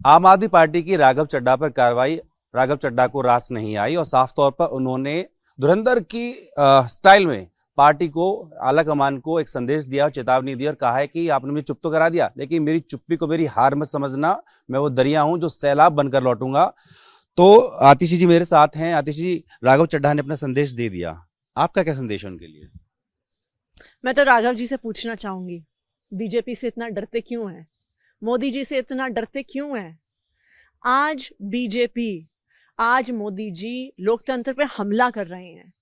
आम आदमी पार्टी की राघव चड्ढा पर कार्रवाई राघव चड्ढा को रास नहीं आई और साफ तौर पर उन्होंने धुरंधर की स्टाइल में पार्टी को, आला कमान को एक संदेश दिया और चेतावनी दी और कहा है कि आपने मुझे चुप तो करा दिया, लेकिन मेरी चुप्पी को मेरी हार मत समझना। मैं वो दरिया हूं जो सैलाब बनकर लौटूंगा। तो आतिशी जी मेरे साथ हैं। आतिशी जी, राघव चड्ढा ने अपना संदेश दे दिया, आपका क्या संदेश है उनके लिए? मैं तो राघव जी से पूछना चाहूंगी, बीजेपी से इतना डरते क्यों हैं? मोदी जी से इतना डरते क्यों हैं? आज बीजेपी, आज मोदी जी लोकतंत्र पे हमला कर रहे हैं।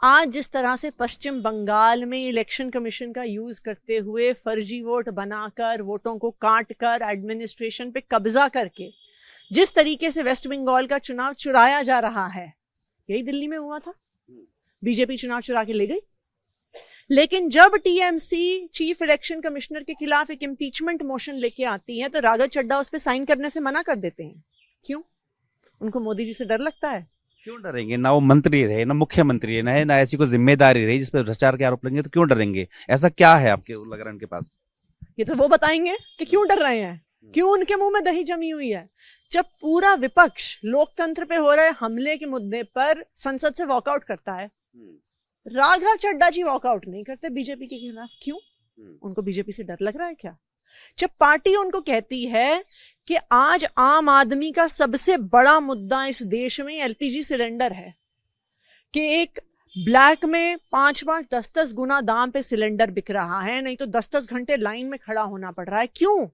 आज जिस तरह से पश्चिम बंगाल में इलेक्शन कमीशन का यूज करते हुए फर्जी वोट बनाकर, वोटों को काट कर, एडमिनिस्ट्रेशन पे कब्जा करके जिस तरीके से वेस्ट बंगाल का चुनाव चुराया जा रहा है, यही दिल्ली में हुआ था। बीजेपी चुनाव चुरा के ले गई। लेकिन जब टीएमसी चीफ इलेक्शन कमिश्नर के खिलाफ एक इंपीचमेंट मोशन लेके आती है तो राघव चड्ढा उस पर साइन करने से मना कर देते हैं। क्यों? उनको मोदी जी से डर लगता है। क्यों डरेंगे? ना वो मंत्री रहे, ना मुख्यमंत्री रहे, ना ऐसी कोई जिम्मेदारी रही जिस पर भ्रष्टाचार के आरोप लगेंगे, तो क्यों डरेंगे? ऐसा क्या है आपके लग रहा है उनके पास? ये तो वो बताएंगे कि क्यों डर रहे हैं, क्यों उनके मुंह में दही जमी हुई है। जब पूरा विपक्ष लोकतंत्र पे हो रहे हमले के मुद्दे पर संसद से वॉकआउट करता है, राघव चड्ढा जी वॉकआउट नहीं करते बीजेपी के खिलाफ। क्यों? उनको बीजेपी से डर लग रहा है क्या? जब पार्टी उनको कहती है कि आज आम आदमी का सबसे बड़ा मुद्दा इस देश में एलपीजी सिलेंडर है, कि एक ब्लैक में 5-5, 10-10 गुना दाम पे सिलेंडर बिक रहा है, नहीं तो 10-10 घंटे लाइन में खड़ा होना पड़ रहा है। क्यों?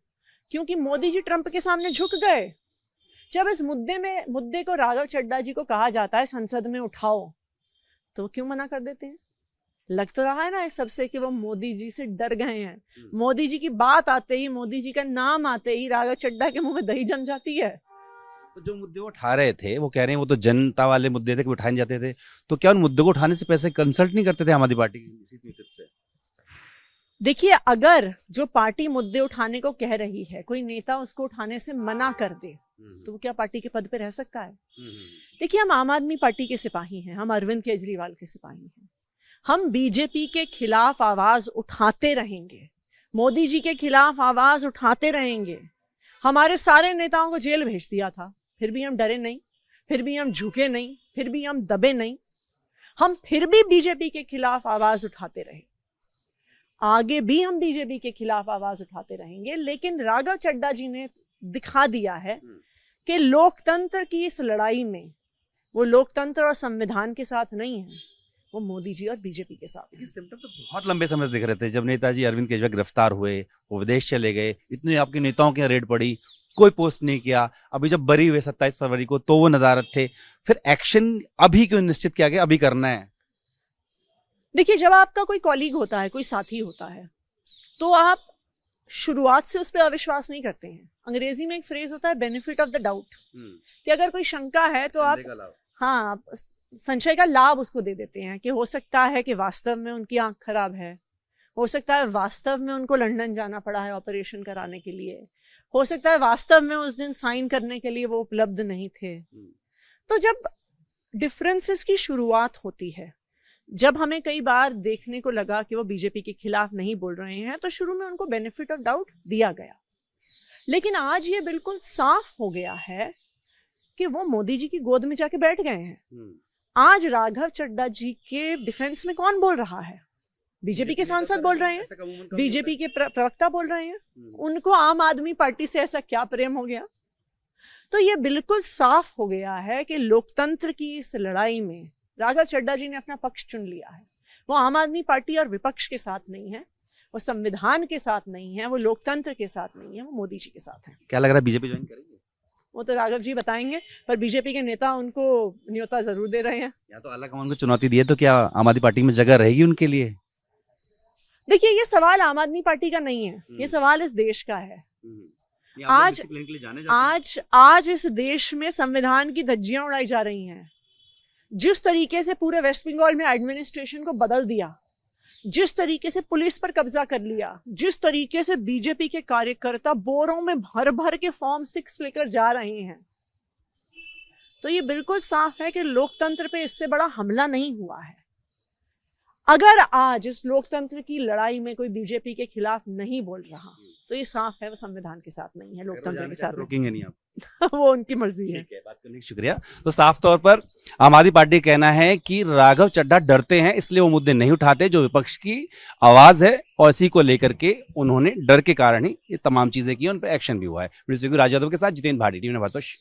क्योंकि मोदी जी ट्रंप के सामने झुक गए। जब इस मुद्दे को राघव चड्ढा जी को कहा जाता है संसद में उठाओ, तो क्यों मना कर देते हैं? लग तो रहा है ना इस सबसे कि वो मोदी जी से डर गए हैं। मोदी जी की बात आते ही, मोदी जी का नाम आते ही राघव चड्ढा के मुंह में दही जम जाती है। तो जो मुद्दे वो उठा रहे थे, वो कह रहे हैं वो तो जनता वाले मुद्दे थे कि उठाए जाते थे, तो क्या उन मुद्दों को उठाने से पहले कंसल्ट नहीं करते थे आम आदमी पार्टी की से? देखिए, अगर जो पार्टी मुद्दे उठाने को कह रही है, कोई नेता उसको उठाने से मना कर दे, तो वो क्या पार्टी के पद पे रह सकता है? देखिए, हम आम आदमी पार्टी के सिपाही हैं, हम अरविंद केजरीवाल के सिपाही हैं। हम बीजेपी के खिलाफ आवाज उठाते रहेंगे, मोदी जी के खिलाफ आवाज उठाते रहेंगे। हमारे सारे नेताओं को जेल भेज दिया था, फिर भी हम डरे नहीं, फिर भी हम झुके नहीं, फिर भी हम दबे नहीं। हम फिर भी बीजेपी के खिलाफ आवाज उठाते रहे, आगे भी हम बीजेपी के खिलाफ आवाज उठाते रहेंगे। लेकिन राघव चड्ढा जी ने दिखा दिया है कि लोकतंत्र की इस लड़ाई में वो लोकतंत्र और संविधान के साथ नहीं है, वो मोदी जी और बीजेपी के साथ। लेकिन सिम्टम तो बहुत लंबे समय से दिख रहे थे। जब नेताजी अरविंद केजरीवाल गिरफ्तार हुए, वो विदेश चले गए, इतने आपके नेताओं की रेड पड़ी, कोई पोस्ट नहीं किया। अभी जब बरी हुए 27 फरवरी को, तो वो नदारद थे। फिर एक्शन अभी क्यों निश्चित किया गया, अभी करना है? देखिए, जब आपका कोई कॉलीग होता है, कोई साथी होता है, तो आप शुरुआत से उस पर अविश्वास नहीं करते हैं। अंग्रेजी में एक फ्रेज होता है बेनिफिट ऑफ द डाउट, कि अगर कोई शंका है तो आप, हाँ, संशय का लाभ उसको दे देते हैं कि हो सकता है कि वास्तव में उनकी आंख खराब है, हो सकता है वास्तव में उनको लंदन जाना पड़ा है ऑपरेशन कराने के लिए, हो सकता है वास्तव में उस दिन साइन करने के लिए वो उपलब्ध नहीं थे। तो जब डिफरेंसेस की शुरुआत होती है, जब हमें कई बार देखने को लगा कि वो बीजेपी के खिलाफ नहीं बोल रहे हैं, तो शुरू में उनको बेनिफिट ऑफ डाउट दिया गया। लेकिन आज ये बिल्कुल साफ हो गया है कि वो मोदी जी की गोद में जाके बैठ गए हैं। आज राघव चड्ढा जी के डिफेंस में कौन बोल रहा है? बीजेपी के सांसद बोल रहे हैं, बीजेपी के प्रवक्ता बोल रहे हैं। उनको आम आदमी पार्टी से ऐसा क्या प्रेम हो गया? तो ये बिल्कुल साफ हो गया है कि लोकतंत्र की इस लड़ाई में राघव चड्ढा जी ने अपना पक्ष चुन लिया है। वो आम आदमी पार्टी और विपक्ष के साथ नहीं है, वो संविधान के साथ नहीं है, वो लोकतंत्र के साथ नहीं है, वो मोदी जी के साथ है। क्या लग रहा है बीजेपी ज्वाइन करेंगे? वो तो राघव जी बताएंगे, पर बीजेपी के नेता उनको न्योता जरूर दे रहे हैं। या तो आलाकमान को चुनौती दी है, तो क्या आम आदमी पार्टी में जगह रहेगी उनके लिए? देखिए, ये सवाल आम आदमी पार्टी का नहीं है, ये सवाल इस देश का है। आज इस देश में संविधान की धज्जियां उड़ाई जा रही हैं। जिस तरीके से पूरे वेस्ट बंगाल में एडमिनिस्ट्रेशन को बदल दिया, जिस तरीके से पुलिस पर कब्जा कर लिया, जिस तरीके से बीजेपी के कार्यकर्ता बोरों में भर भर के फॉर्म 6 लेकर जा रहे हैं, तो ये बिल्कुल साफ है कि लोकतंत्र पे इससे बड़ा हमला नहीं हुआ है। अगर आज इस लोकतंत्र की लड़ाई में कोई बीजेपी के खिलाफ नहीं बोल रहा, तो ये साफ है वो संविधान के साथ नहीं है, लोकतंत्र के साथ। रोकेंगे नहीं आप? वो उनकी मर्जी है। ठीक है, बात करने की शुक्रिया। तो साफ तौर पर आम आदमी पार्टी का कहना है कि राघव चड्ढा डरते हैं, इसलिए वो मुद्दे नहीं उठाते जो विपक्ष की आवाज है, और इसी को लेकर के उन्होंने डर के कारण ही ये तमाम चीजें की, उन पर एक्शन भी हुआ है। राज यादव के साथ जितेंद्र भाटी, टीवी भारतवर्ष।